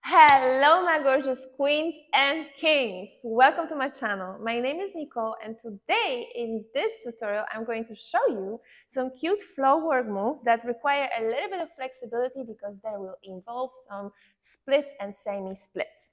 Hello, my gorgeous queens and kings. Welcome to my channel. My name is Nicole, and today in this tutorial, I'm going to show you some cute flow work moves that require a little bit of flexibility because they will involve some splits and semi-splits.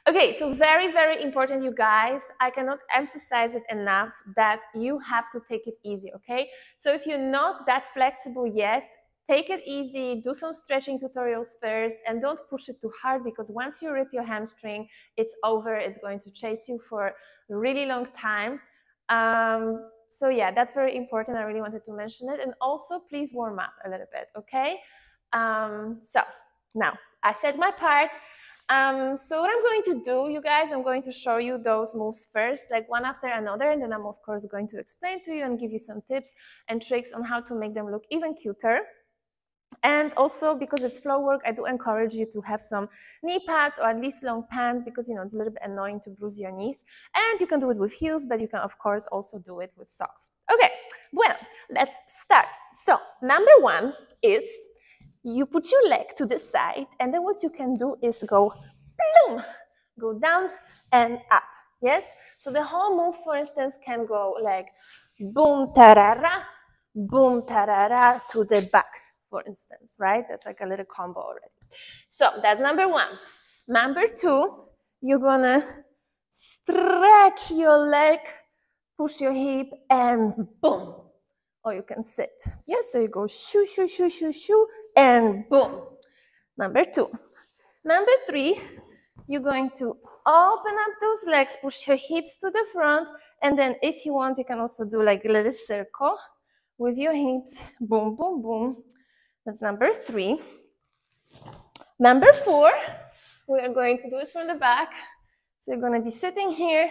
Okay, so very, very important, you guys. I cannot emphasize it enough that you have to take it easy, okay? So if you're not that flexible yet, take it easy, do some stretching tutorials first, and don't push it too hard because once you rip your hamstring, it's over. It's going to chase you for a really long time. So yeah, that's very important. I really wanted to mention it. And also, please warm up a little bit, okay? So now, I said my part. So what I'm going to do, you guys, I'm going to show you those moves first, like one after another, and then I'm of course going to explain to you and give you some tips and tricks on how to make them look even cuter. And also, because it's flow work, I do encourage you to have some knee pads or at least long pants because, you know, it's a little bit annoying to bruise your knees. And you can do it with heels, but you can, of course, also do it with socks. Okay, well, let's start. So, number one is you put your leg to the side, and then what you can do is go bloom, go down and up. Yes? So the whole move, for instance, can go like boom, tarara, to the back, for instance, right? That's like a little combo already. So that's number one. Number two, you're gonna stretch your leg, push your hip, and boom. Or you can sit. Yes, so you go shoo, shoo, shoo, shoo, shoo, and boom. Number two. Number three, you're going to open up those legs, push your hips to the front, and then if you want, you can also do like a little circle with your hips. Boom, boom, boom. That's number three. Number four, we are going to do it from the back. So you're going to be sitting here.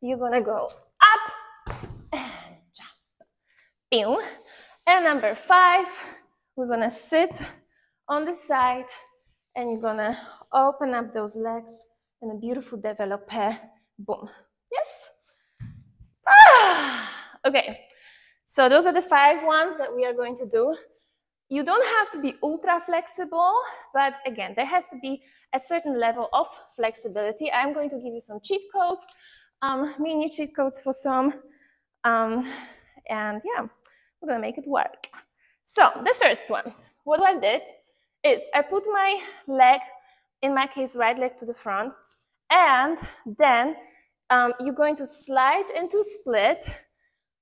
You're going to go up and jump. And number five, we're gonna sit on the side and you're gonna open up those legs in a beautiful développé. Boom. Yes? Okay, so those are the 5 ones that we are going to do. You don't have to be ultra flexible, but again, there has to be a certain level of flexibility. I'm going to give you some cheat codes, mini cheat codes for some, and yeah. We're gonna make it work. So the first one, what I did is I put my leg, in my case, right leg to the front, and then you're going to slide into split,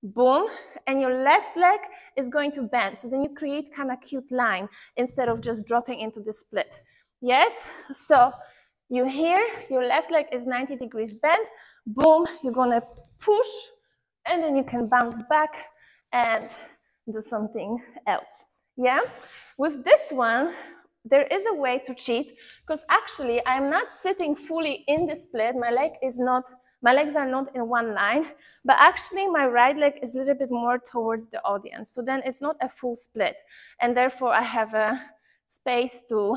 boom, and your left leg is going to bend. So then you create kind of cute line instead of just dropping into the split. Yes, so you hear your left leg is 90 degrees bent, boom, you're gonna push, and then you can bounce back and do something else. Yeah, with this one there is a way to cheat because actually I'm not sitting fully in the split. My legs are not in one line, but actually my right leg is a little bit more towards the audience, so then it's not a full split, and therefore I have a space to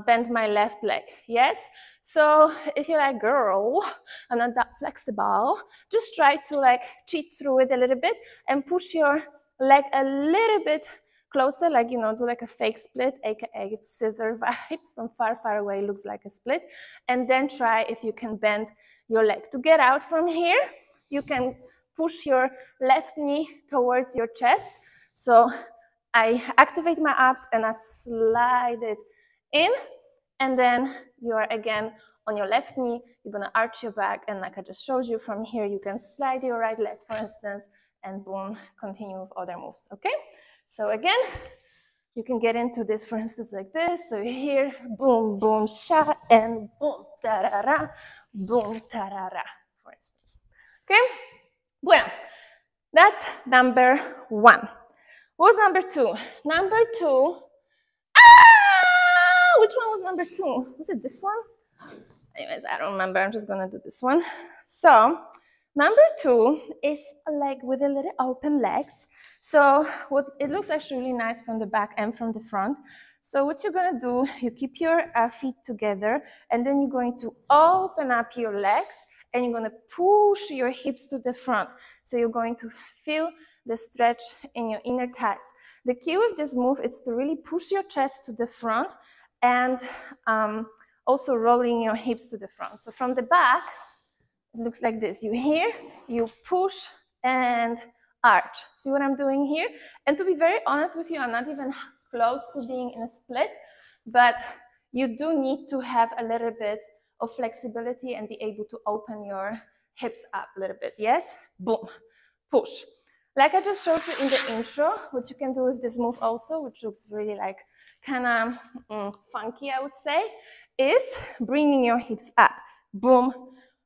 bend my left leg. Yes, so if you're like, girl, I'm not that flexible, just try to like cheat through it a little bit and push your leg a little bit closer, like, you know, do like a fake split, aka scissor vibes. From far, far away looks like a split, and then try if you can bend your leg. To get out from here, you can push your left knee towards your chest. So I activate my abs and I slide it in, and then you are again on your left knee. You're gonna arch your back, and like I just showed you from here, you can slide your right leg, for instance, and boom, continue with other moves, okay? So again, you can get into this, for instance, like this. So here, boom, boom, sha, and boom, tarara, boom, tarara, for instance, okay? Well, that's number one. What was number two? Number two, which one was number two? Was it this one? Anyways, I don't remember. I'm just gonna do this one. So number two is a leg with a little open legs. So it looks actually really nice from the back and from the front. So what you're gonna do, you keep your feet together, and then you're going to open up your legs, and you're gonna push your hips to the front. So you're going to feel the stretch in your inner thighs. The key with this move is to really push your chest to the front and also rolling your hips to the front. So from the back, it looks like this. You here, you push and arch. See what I'm doing here? And to be very honest with you, I'm not even close to being in a split, but you do need to have a little bit of flexibility and be able to open your hips up a little bit. Yes? Boom. Push. Like I just showed you in the intro, what you can do with this move also, which looks really like kind of funky, I would say, is bringing your hips up. Boom,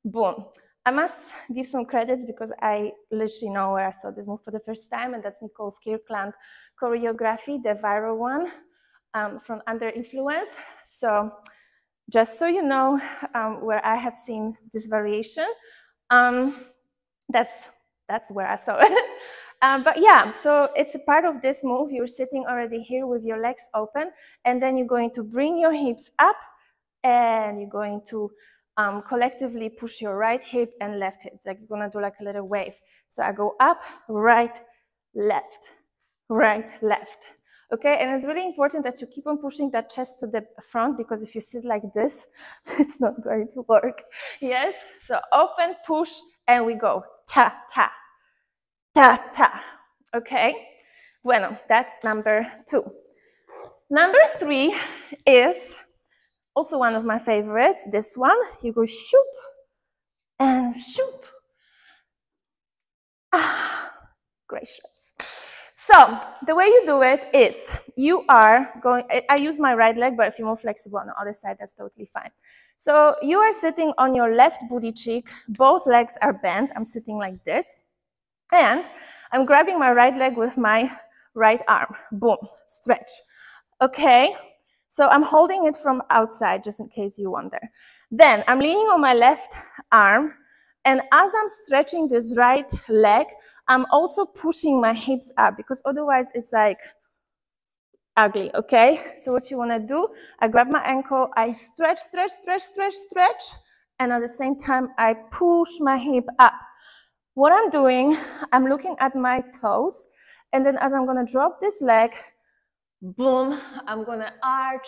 boom. I must give some credits because I literally know where I saw this move for the first time, and that's Nicole's Kirkland choreography, the viral one from Under Influence. So just so you know where I have seen this variation, that's where I saw it. But yeah, so it's a part of this move. You're sitting already here with your legs open, and then you're going to bring your hips up, and you're going to collectively push your right hip and left hip. Like you're gonna do like a little wave. So I go up, right, left, right, left. Okay, and it's really important that you keep on pushing that chest to the front, because if you sit like this, it's not going to work. Yes, so open, push, and we go. Ta, ta, ta, ta. Okay, bueno, that's number 2. Number 3 is also one of my favorites, this one. You go shoop and shoop. Ah, gracious. So the way you do it is you are going, I use my right leg, but if you're more flexible on the other side, that's totally fine. So you are sitting on your left booty cheek, both legs are bent. I'm sitting like this, and I'm grabbing my right leg with my right arm. Boom, stretch. Okay, so I'm holding it from outside, just in case you wonder. Then I'm leaning on my left arm, and as I'm stretching this right leg, I'm also pushing my hips up, because otherwise it's like ugly, okay? So what you wanna do, I grab my ankle, I stretch, stretch, stretch, stretch, stretch, and at the same time, I push my hip up. What I'm doing, I'm looking at my toes, and then as I'm gonna drop this leg, boom, I'm gonna arch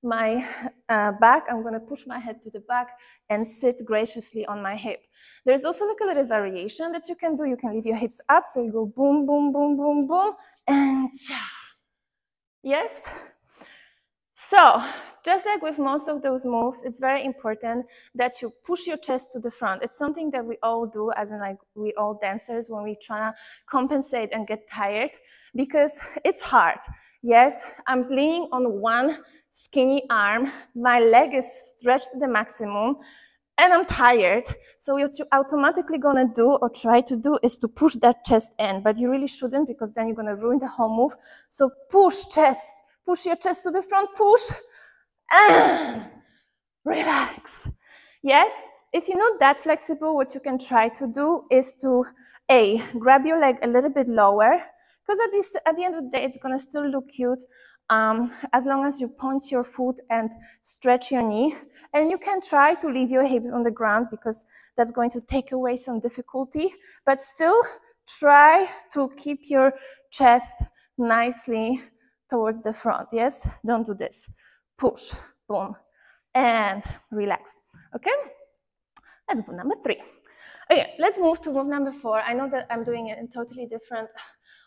my back, I'm gonna push my head to the back and sit graciously on my hip. There's also like a little variation that you can do. You can leave your hips up, so you go boom, boom, boom, boom, boom, and cha. Yes? So, just like with most of those moves, it's very important that you push your chest to the front. It's something that we all do, as in like we all dancers, when we try to compensate and get tired, because it's hard. Yes, I'm leaning on one skinny arm, my leg is stretched to the maximum, and I'm tired. So what you're automatically gonna do or try to do is to push that chest in, but you really shouldn't, because then you're gonna ruin the whole move. So push chest, push your chest to the front, push, and relax. Yes, if you're not that flexible, what you can try to do is to grab your leg a little bit lower, because at the end of the day, it's gonna still look cute as long as you point your foot and stretch your knee. And you can try to leave your hips on the ground, because that's going to take away some difficulty, but still try to keep your chest nicely towards the front. Yes, don't do this. Push, boom, and relax. Okay, that's move number 3. Okay, let's move to move number 4. I know that I'm doing it in totally different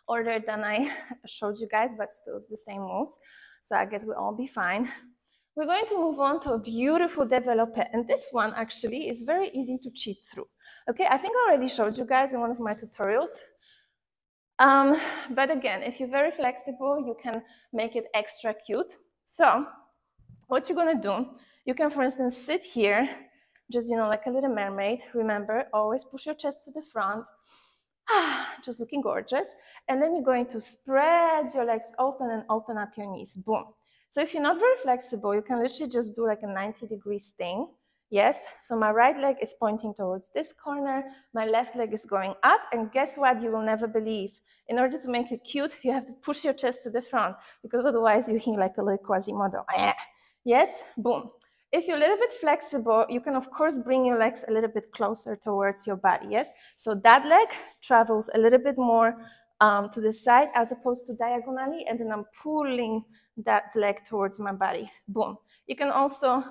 order than I showed you guys, but still it's the same moves. So I guess we'll all be fine. We're going to move on to a beautiful développé, and this one actually is very easy to cheat through. Okay, I think I already showed you guys in one of my tutorials. But again, if you're very flexible, you can make it extra cute. So what you're gonna do, you can, for instance, sit here, just, you know, like a little mermaid. Remember, always push your chest to the front. Just looking gorgeous. And then you're going to spread your legs open and open up your knees. Boom. So if you're not very flexible, you can literally just do like a 90-degree sting. Yes, so my right leg is pointing towards this corner, my left leg is going up, and guess what? You will never believe. In order to make it cute, you have to push your chest to the front, because otherwise you hear like a little Quasimodo. Yes, boom. If you're a little bit flexible, you can of course bring your legs a little bit closer towards your body, yes? So that leg travels a little bit more to the side as opposed to diagonally, and then I'm pulling that leg towards my body. Boom. You can also,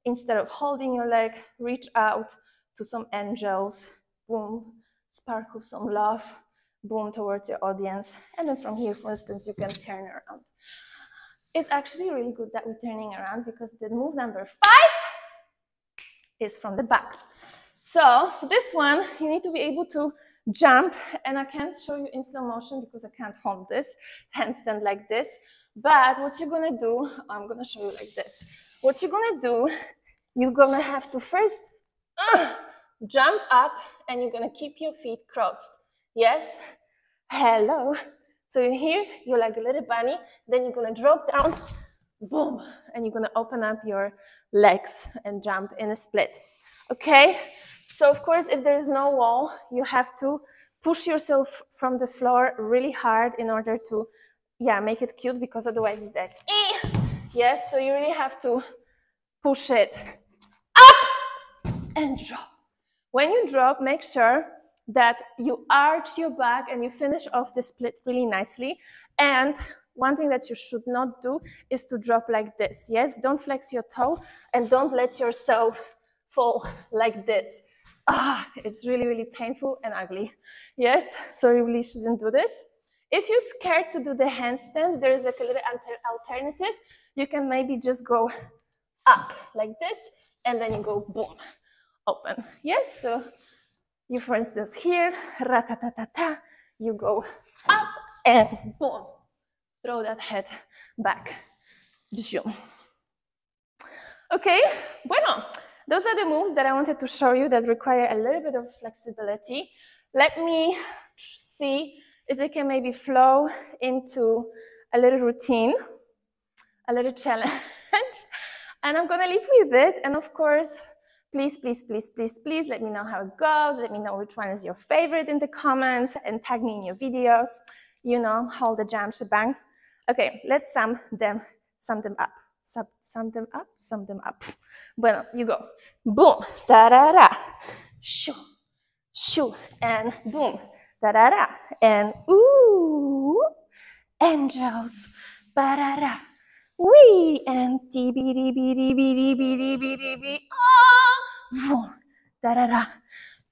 instead of holding your leg, reach out to some angels. Boom. Sparkle some love. Boom, towards your audience. And then from here, for instance, you can turn around. It's actually really good that we're turning around because the move number 5 is from the back. So for this one, you need to be able to jump, and I can't show you in slow motion because I can't hold this handstand like this. But what you're gonna do, I'm gonna show you like this. What you're gonna do, you're gonna have to first jump up, and you're gonna keep your feet crossed. Yes? Hello. So you're here, you're like a little bunny, then you're gonna drop down, boom, and you're gonna open up your legs and jump in a split. Okay? So of course, if there is no wall, you have to push yourself from the floor really hard in order to, make it cute, because otherwise it's like, yes, so you really have to push it up and drop. When you drop, make sure that you arch your back and you finish off the split really nicely. And one thing that you should not do is to drop like this. Yes, don't flex your toe and don't let yourself fall like this. It's really, really painful and ugly. Yes, so you really shouldn't do this. If you're scared to do the handstand, there is like a little alternative. You can maybe just go up like this, and then you go boom, open. Yes, so you, for instance, here, ra-ta-ta-ta-ta, you go up and boom, throw that head back. Okay, bueno, those are the moves that I wanted to show you that require a little bit of flexibility. Let me see if they can maybe flow into a little routine, a little challenge, and I'm gonna leave with it. And of course, please, please, please, please, please let me know how it goes. Let me know which one is your favorite in the comments, and tag me in your videos. You know, all the jam shebang. Okay, let's sum them up. Sum them up. Bueno, you go. Boom, da-da-da. Shoo, shoo, and boom, da-da-da. And ooh, angels, ba-da-da. Wee, and dee-bee-dee-bee-dee-bee-dee-bee-dee-bee-dee. Oh, da-da-da.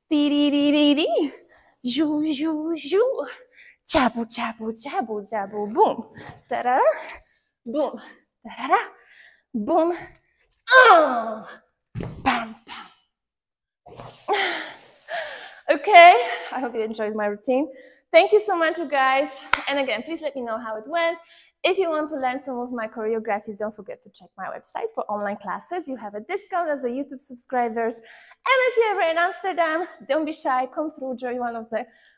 Dee-dee-dee-dee-dee. Joo, joo, joo. Jabu, jabu, jabu, jabu, boom. Da-da-da. Boom. Da-da-da. Boom. Oh. Bam, bam. Okay, I hope you enjoyed my routine. Thank you so much, you guys. And again, please let me know how it went. If you want to learn some of my choreographies, don't forget to check my website for online classes. You have a discount as a YouTube subscribers. And if you're ever in Amsterdam, don't be shy. Come through, join one of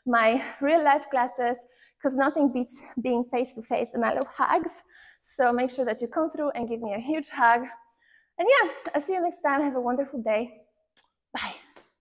my real life classes, because nothing beats being face-to-face, and I love hugs. So make sure that you come through and give me a huge hug. And yeah, I'll see you next time. Have a wonderful day. Bye.